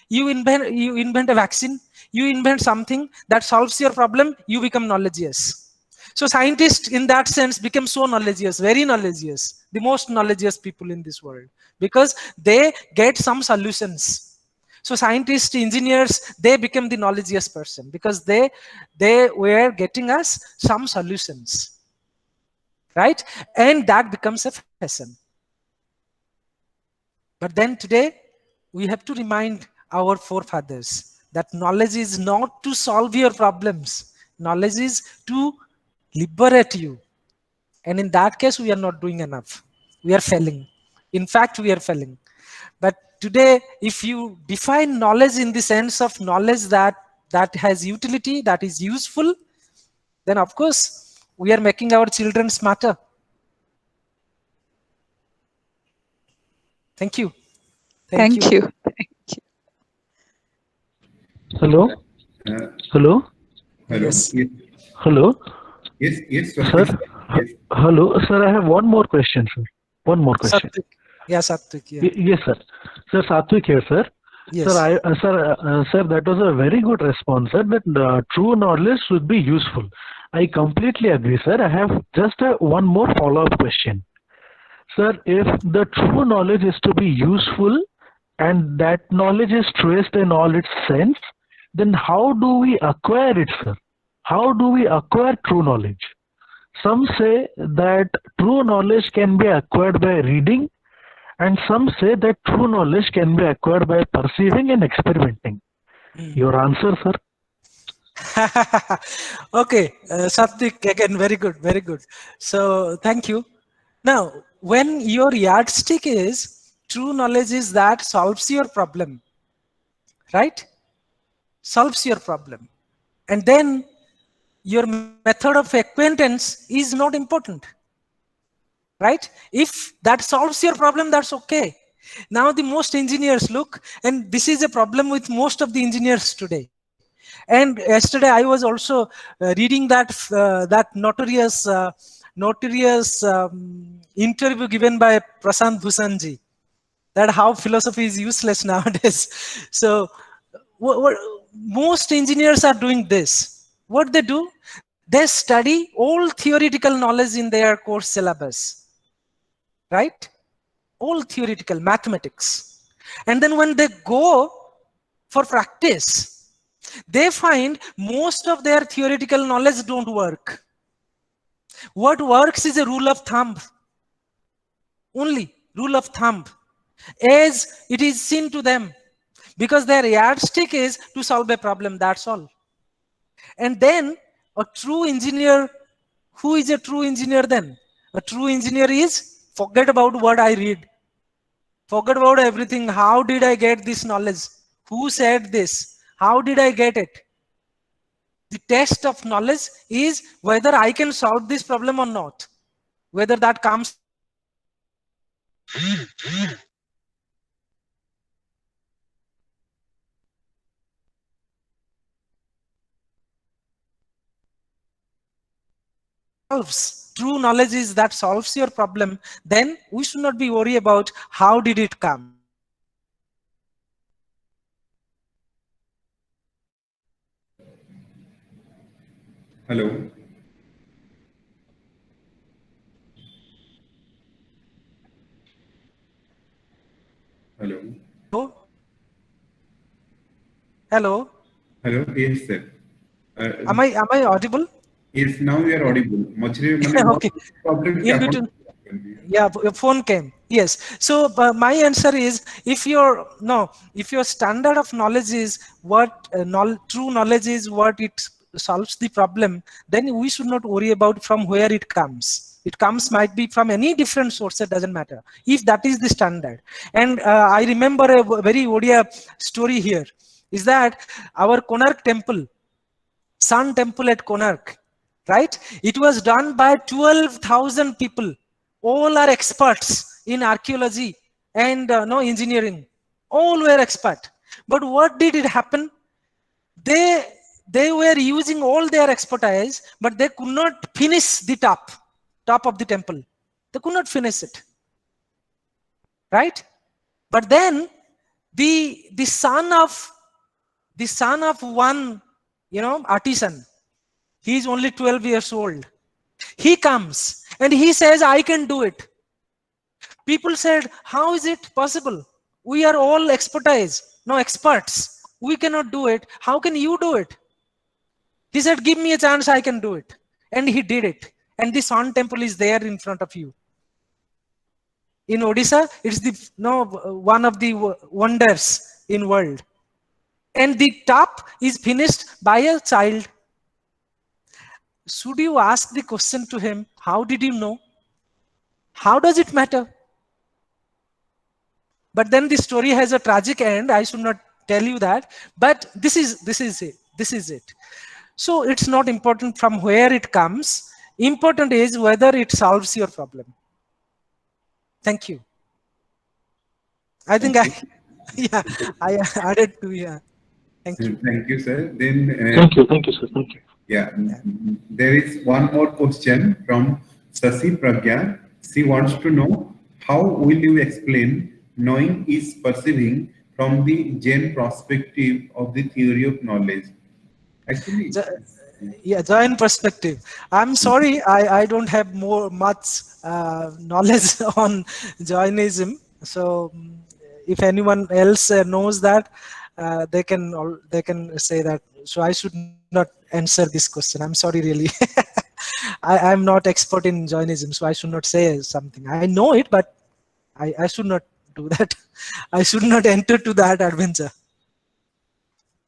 you invent a vaccine, you invent something that solves your problem, you become knowledgeous. So scientists in that sense become so knowledgeous, very knowledgeous, the most knowledgeous people in this world, because they get some solutions. So scientists, engineers, they became the knowledgeous person because they were getting us some solutions, right? And that becomes a fashion. But then today, we have to remind our forefathers that knowledge is not to solve your problems. Knowledge is to liberate you. And in that case, we are not doing enough. We are failing. In fact, we are failing. But today, if you define knowledge in the sense of knowledge that has utility, that is useful, then of course, we are making our children smarter. Thank you. Thank you. Hello? Hello? Hello. Yes. Yes. Hello? Yes. Sir? Swastik. Yes. Hello? Sir, I have one more question, sir. One more question. Satvik. Yeah, Satvik. Yeah. Yes, sir. Sir, Satvik here, sir. Yes. Sir, sir, that was a very good response, sir, that true knowledge should be useful. I completely agree, sir. I have just one more follow-up question. Sir, if the true knowledge is to be useful and that knowledge is traced in all its sense, then how do we acquire it, sir? How do we acquire true knowledge? Some say that true knowledge can be acquired by reading, and some say that true knowledge can be acquired by perceiving and experimenting. Your answer, sir? Okay, Satvik, again, very good, very good. So thank you. Now, when your yardstick is true knowledge is that solves your problem, right? Solves your problem. And then your method of acquaintance is not important, right? If that solves your problem, that's okay. Now the most engineers look, and this is a problem with most of the engineers today. And yesterday I was also reading that notorious interview given by Prashant Bhushanji, that how philosophy is useless nowadays. So most engineers are doing this. What they do? They study all theoretical knowledge in their course syllabus, right? All theoretical mathematics. And then when they go for practice, they find most of their theoretical knowledge don't work. What works is a rule of thumb. Only rule of thumb. As it is seen to them. Because their yardstick is to solve a problem, that's all. And then a true engineer, who is a true engineer then? A true engineer is, forget about what I read. forget about everything. How did I get this knowledge? Who said this? How did I get it? The test of knowledge is whether I can solve this problem or not. Whether that comes true knowledge is that solves your problem, then we should not be worried about how did it come. Hello. Hello. Hello. Hello. Yes, sir. Am I audible? Yes, now you are audible. Okay. In between. Yeah, your phone came. Yes. So my answer is, if your standard of knowledge is what true knowledge is what it solves the problem, then we should not worry about from where it comes. It might be from any different source, it doesn't matter, if that is the standard. And I remember a very Odia story here, is that our Konark temple, Sun temple at Konark, right? It was done by 12,000 people. All are experts in archaeology and engineering. All were expert. But what did it happen? They were using all their expertise, but they could not finish the top of the temple. They could not finish it, right? But then the son of one artisan, he is only 12 years old. He comes and he says, I can do it. People said, how is it possible? We are all expertise, no experts. We cannot do it. How can you do it? He said, give me a chance, I can do it. And he did it. And the Sun temple is there in front of you. In Odisha, it's one of the wonders in world. And the top is finished by a child. Should you ask the question to him, how did you know? How does it matter? But then the story has a tragic end. I should not tell you that. But this is it. This is it. So it's not important from where it comes. Important is whether it solves your problem. Thank you. I think I added to, yeah. Thank you. Thank you, sir. Then Thank you, sir. Thank you. Yeah, there is one more question from Sasi Pragya. She wants to know, how will you explain knowing is perceiving from the Jain perspective of the theory of knowledge? Actually, Jain perspective. I'm sorry, I don't have much knowledge on Jainism. So if anyone else knows that, they can say that. So I should not answer this question. I'm sorry, really. I'm not expert in Jainism, so I should not say something. I know it, but I should not do that. I should not enter to that adventure.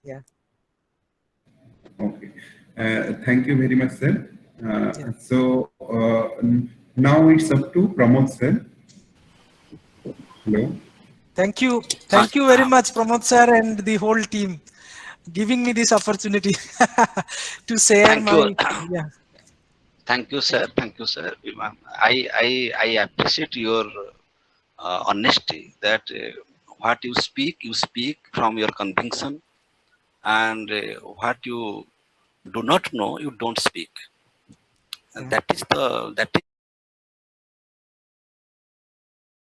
Yeah. Okay. Thank you very much, sir. So now it's up to Pramod, sir. Hello. Thank you very much, Pramod sir, and the whole team, giving me this opportunity to share yeah. Thank you, sir. Thank you, sir. I appreciate your honesty, that what you speak from your conviction, and what you do not know, you don't speak. And that is